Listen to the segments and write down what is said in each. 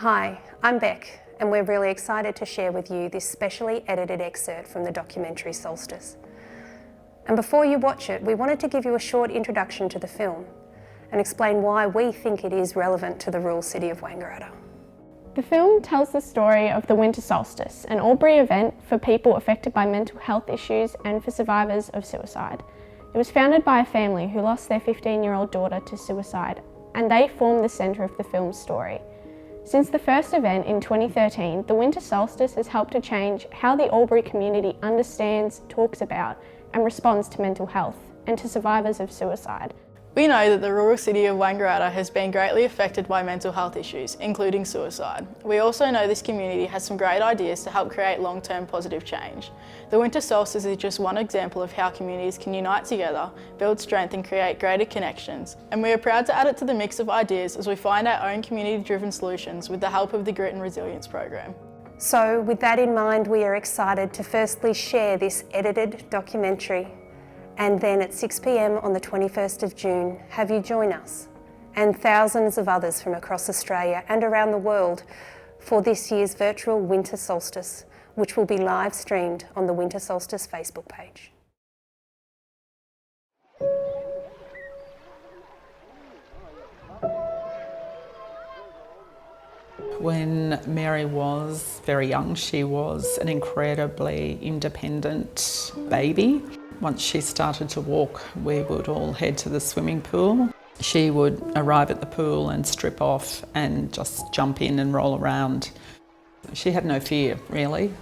Hi, I'm Beck, and we're really excited to share with you this specially edited excerpt from the documentary Solstice. And before you watch it, we wanted to give you a short introduction to the film and explain why we think it is relevant to the rural city of Wangaratta. The film tells the story of the Winter Solstice, an Albury event for people affected by mental health issues and for survivors of suicide. It was founded by a family who lost their 15-year-old daughter to suicide, and they form the centre of the film's story. Since the first event in 2013, the Winter Solstice has helped to change how the Albury community understands, talks about and responds to mental health and to survivors of suicide. We know that the rural city of Wangaratta has been greatly affected by mental health issues, including suicide. We also know this community has some great ideas to help create long-term positive change. The Winter Solstice is just one example of how communities can unite together, build strength and create greater connections. And we are proud to add it to the mix of ideas as we find our own community-driven solutions with the help of the Grit and Resilience program. So with that in mind, we are excited to firstly share this edited documentary, and then at 6 p.m. on the 21st of June, have you join us and thousands of others from across Australia and around the world for this year's virtual Winter Solstice, which will be live streamed on the Winter Solstice Facebook page. When Mary was very young, she was an incredibly independent baby. Once she started to walk, we would all head to the swimming pool. She would arrive at the pool and strip off and just jump in and roll around. She had no fear, really.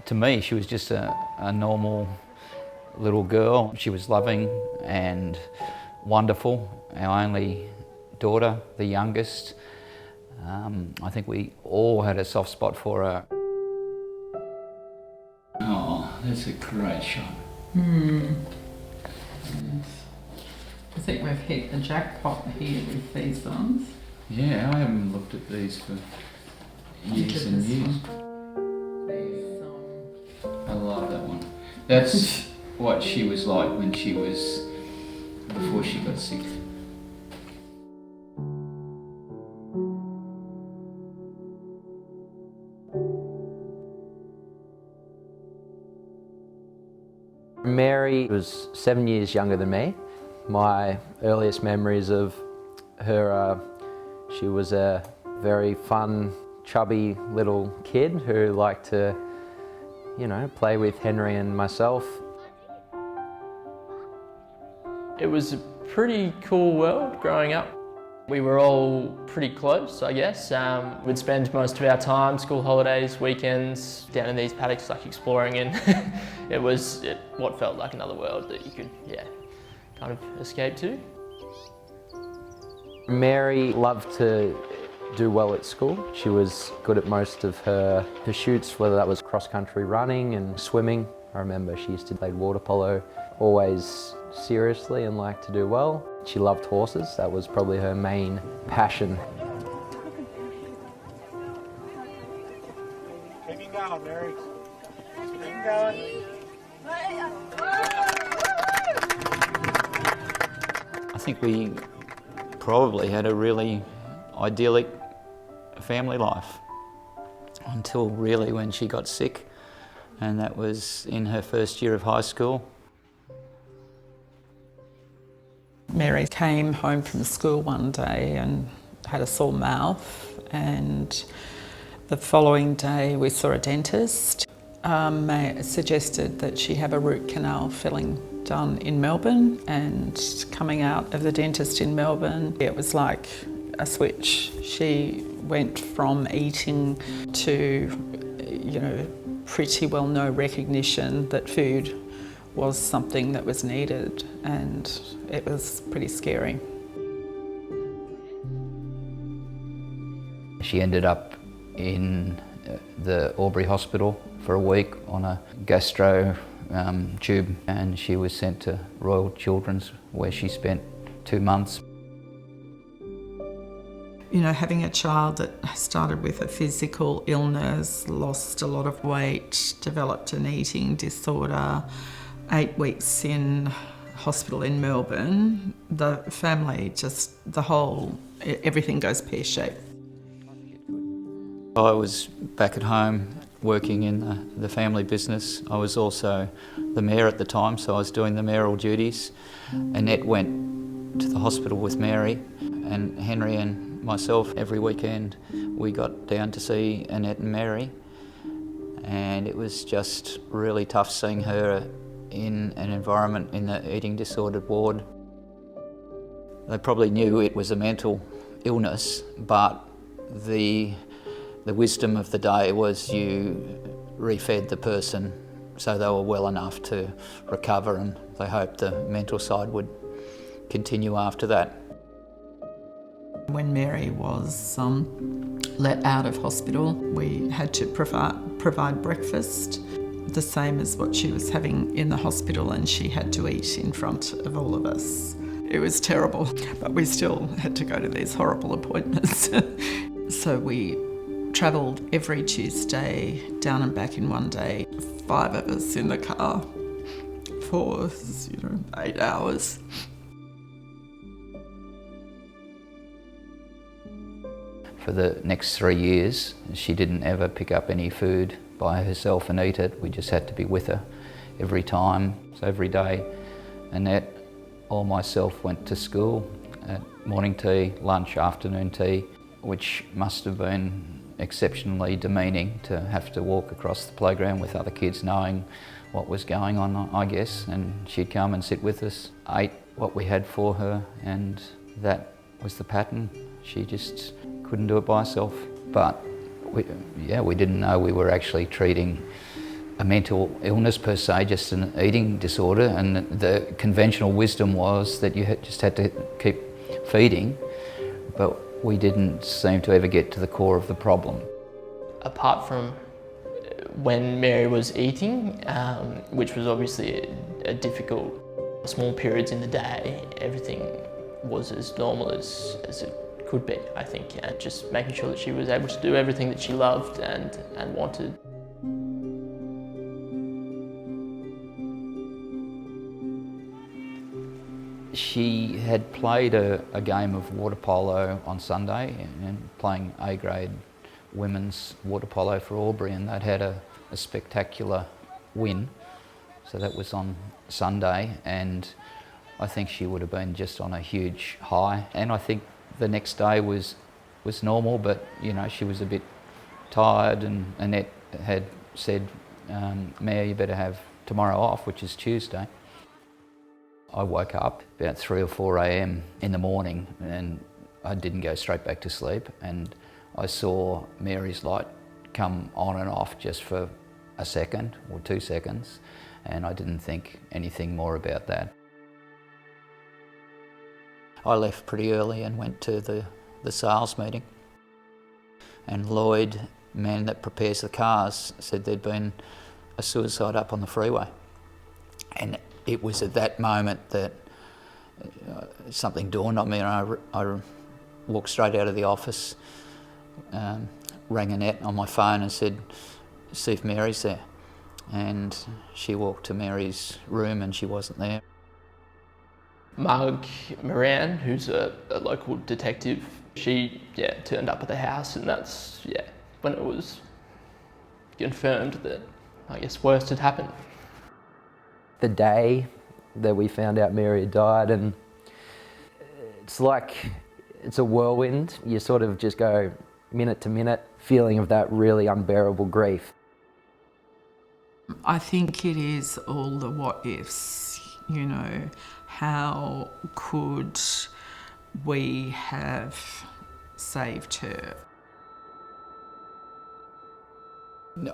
To me, she was just a normal little girl. She was loving and wonderful. Our only daughter, the youngest. I think we all had a soft spot for her. Oh, that's a great shot. Yes. I think we've hit the jackpot here with these ones. Yeah, I haven't looked at these for years and years. I love that one. That's what she was like when she was, before she got sick. Mary was 7 years younger than me. My earliest memories of her, she was a very fun, chubby little kid who liked to, play with Henry and myself. It was a pretty cool world growing up. We were all pretty close, I guess. We'd spend most of our time, school holidays, weekends, down in these paddocks, like exploring in. It was what felt like another world that you could, kind of escape to. Mary loved to do well at school. She was good at most of her pursuits, whether that was cross-country running and swimming. I remember she used to play water polo, always seriously and liked to do well. She loved horses. That was probably her main passion. Keep him going, Mary. Keep him going. I think we probably had a really idyllic family life until really when she got sick, and that was in her first year of high school. Mary came home from school one day and had a sore mouth, and the following day we saw a dentist. Suggested that she have a root canal filling done in Melbourne, and coming out of the dentist in Melbourne, it was like a switch. She went from eating to, pretty well no recognition that food was something that was needed, and it was pretty scary. She ended up in the Albury hospital for a week on a gastro tube, and she was sent to Royal Children's, where she spent 2 months. Having a child that started with a physical illness, lost a lot of weight, developed an eating disorder, 8 weeks in hospital in Melbourne, the family everything goes pear-shaped. I was back at home working in the family business. I was also the mayor at the time, so I was doing the mayoral duties. Annette went to the hospital with Mary, and Henry and myself, every weekend, we got down to see Annette and Mary. And it was just really tough seeing her in an environment in the eating disordered ward. They probably knew it was a mental illness, but the wisdom of the day was you refed the person so they were well enough to recover, and they hoped the mental side would continue after that. When Mary was let out of hospital, we had to provide breakfast, the same as what she was having in the hospital, and she had to eat in front of all of us. It was terrible, but we still had to go to these horrible appointments. So we travelled every Tuesday, down and back in one day, 5 of us in the car for 8 hours. For the next 3 years, she didn't ever pick up any food by herself and eat it. We just had to be with her every time. So every day, Annette or myself went to school at morning tea, lunch, afternoon tea, which must have been exceptionally demeaning to have to walk across the playground with other kids knowing what was going on, I guess. And she'd come and sit with us, ate what we had for her, and that was the pattern. She just couldn't do it by herself. But we didn't know we were actually treating a mental illness per se, just an eating disorder, and the conventional wisdom was that you just had to keep feeding, but we didn't seem to ever get to the core of the problem. Apart from when Mary was eating, which was obviously a difficult, small periods in the day, everything was as normal as it could be, I think, and just making sure that she was able to do everything that she loved and wanted. She had played a game of water polo on Sunday and playing A-grade women's water polo for Albury, and they'd had a spectacular win. So that was on Sunday, and I think she would have been just on a huge high. And I think the next day was normal, but she was a bit tired, and Annette had said, Mare, you better have tomorrow off, which is Tuesday. I woke up about 3 or 4 a.m. in the morning, and I didn't go straight back to sleep, and I saw Mary's light come on and off just for a second or 2 seconds, and I didn't think anything more about that. I left pretty early and went to the sales meeting, and Lloyd, man that prepares the cars, said there'd been a suicide up on the freeway. And it was at that moment that something dawned on me, and I walked straight out of the office, rang Annette on my phone and said, see if Mary's there. And she walked to Mary's room and she wasn't there. Marg Moran, who's a local detective, she turned up at the house, and that's when it was confirmed that I guess worst had happened. The day that we found out Mary had died, and it's a whirlwind. You sort of just go minute to minute, feeling of that really unbearable grief. I think it is all the what ifs, how could we have saved her?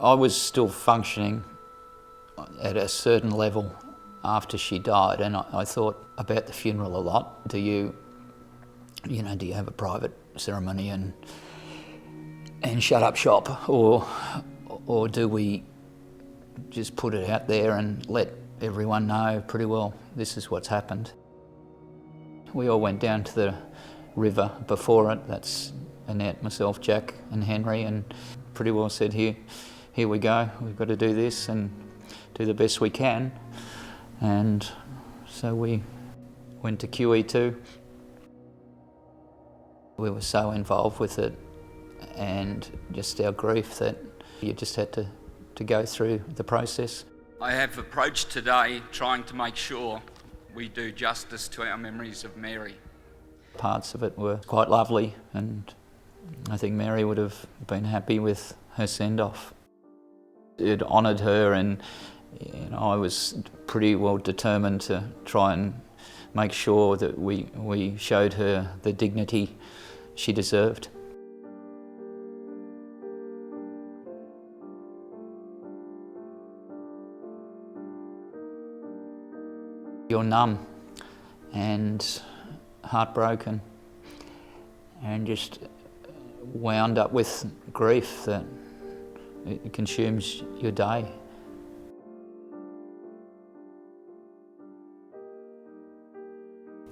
I was still functioning at a certain level after she died, and I thought about the funeral a lot. Do you have a private ceremony and shut up shop, or do we just put it out there and let everyone know pretty well this is what's happened? We all went down to the river before it. That's Annette, myself, Jack and Henry, and pretty well said, here we go, we've got to do this and do the best we can. And So we went to QE2. We were so involved with it and just our grief that you just had to go through the process. I have approached today trying to make sure we do justice to our memories of Mary. Parts of it were quite lovely, and I think Mary would have been happy with her send-off. It honoured her, and I was pretty well determined to try and make sure that we showed her the dignity she deserved. You're numb and heartbroken and just wound up with grief that it consumes your day.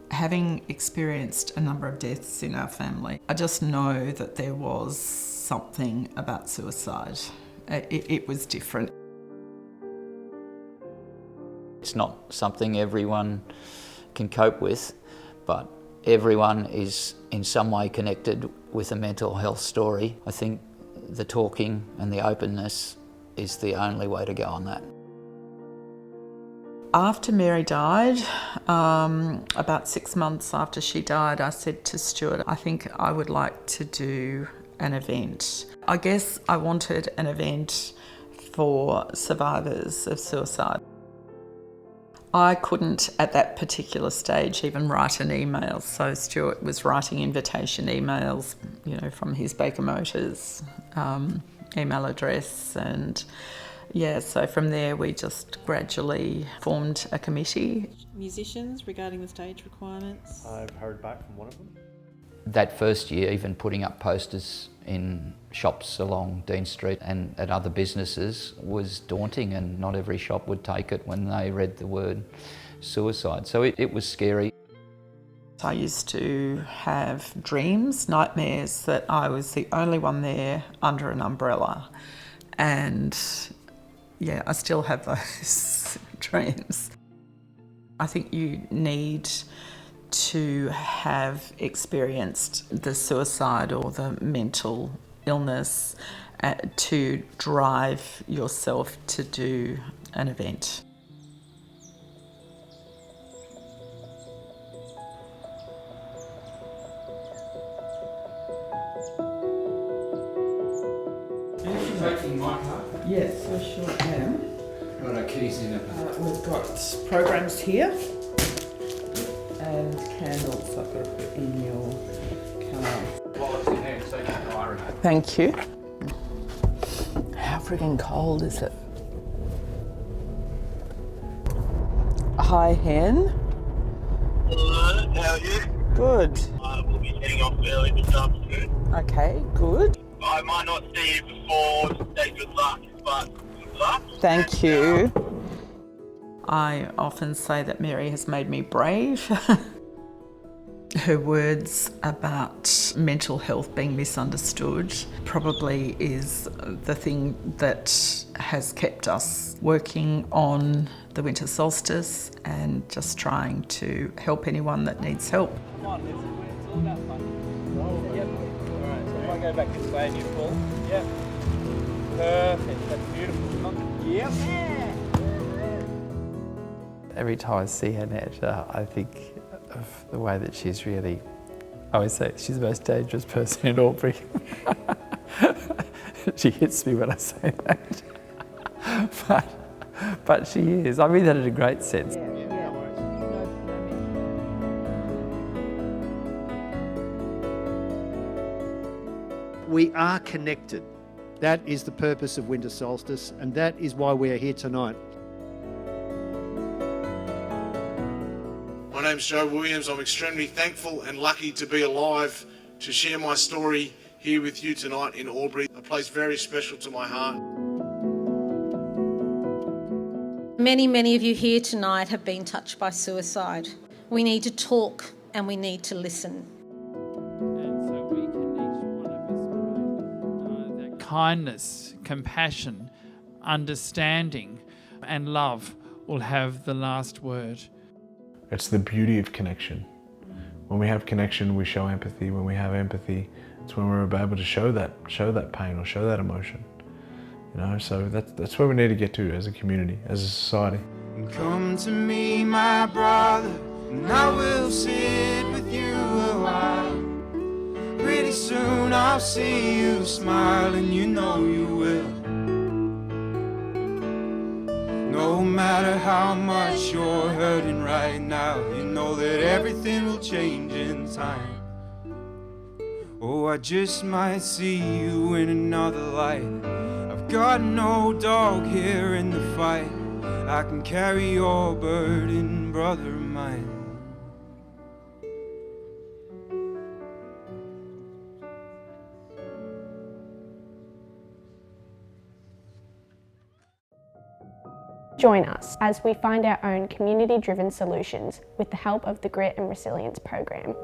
Having experienced a number of deaths in our family, I just know that there was something about suicide. It was different. It's not something everyone can cope with, but everyone is in some way connected with a mental health story. I think the talking and the openness is the only way to go on that. After Mary died, about 6 months after she died, I said to Stuart, I think I would like to do an event. I guess I wanted an event for survivors of suicide. I couldn't at that particular stage even write an email, so Stuart was writing invitation emails, from his Baker Motors email address, and so from there we just gradually formed a committee. Musicians regarding the stage requirements? I've heard back from one of them. That first year, even putting up posters in shops along Dean Street and at other businesses was daunting, and not every shop would take it when they read the word suicide. So it was scary. I used to have dreams, nightmares, that I was the only one there under an umbrella. And I still have those dreams. I think you need to have experienced the suicide or the mental illness to drive yourself to do an event. Are you taking my part? Yes, I sure am. Got our keys in it. We've got programs here and candles I've got to put in your car. Wallets in hand, take your diary. Thank you. How friggin' cold is it? Hi, Hen. Hello, how are you? Good. We'll be heading off early this afternoon. Okay, good. I might not see you before, say good luck, but good luck. Thank you. I often say that Mary has made me brave. Her words about mental health being misunderstood probably is the thing that has kept us working on the Winter Solstice and just trying to help anyone that needs help. Come on, it's all about fun. Yep. Alright, so if I go back this way and you pull. Yep. Perfect, that's beautiful. Yep. Every time I see her, Nat, I think of the way that she's really, I always say she's the most dangerous person in Albury. She hits me when I say that. But she is. I mean that in a great sense. We are connected. That is the purpose of Winter Solstice, and that is why we are here tonight. My name's Joe Williams. I'm extremely thankful and lucky to be alive to share my story here with you tonight in Albury, a place very special to my heart. Many of you here tonight have been touched by suicide. We need to talk and we need to listen. And so we can each one of us pray that kindness, compassion, understanding and love will have the last word. It's the beauty of connection. When we have connection, we show empathy. When we have empathy, it's when we're able to show that pain or show that emotion. You know, so that's where we need to get to as a community, as a society. Come to me, my brother, and I will sit with you a while. Pretty soon I'll see you smile, and you know you will. No matter how much you're hurting right now, you know that everything will change in time. Oh, I just might see you in another light. I've got no dog here in the fight. I can carry your burden, brother of mine. Join us as we find our own community-driven solutions with the help of the Grit and Resilience program.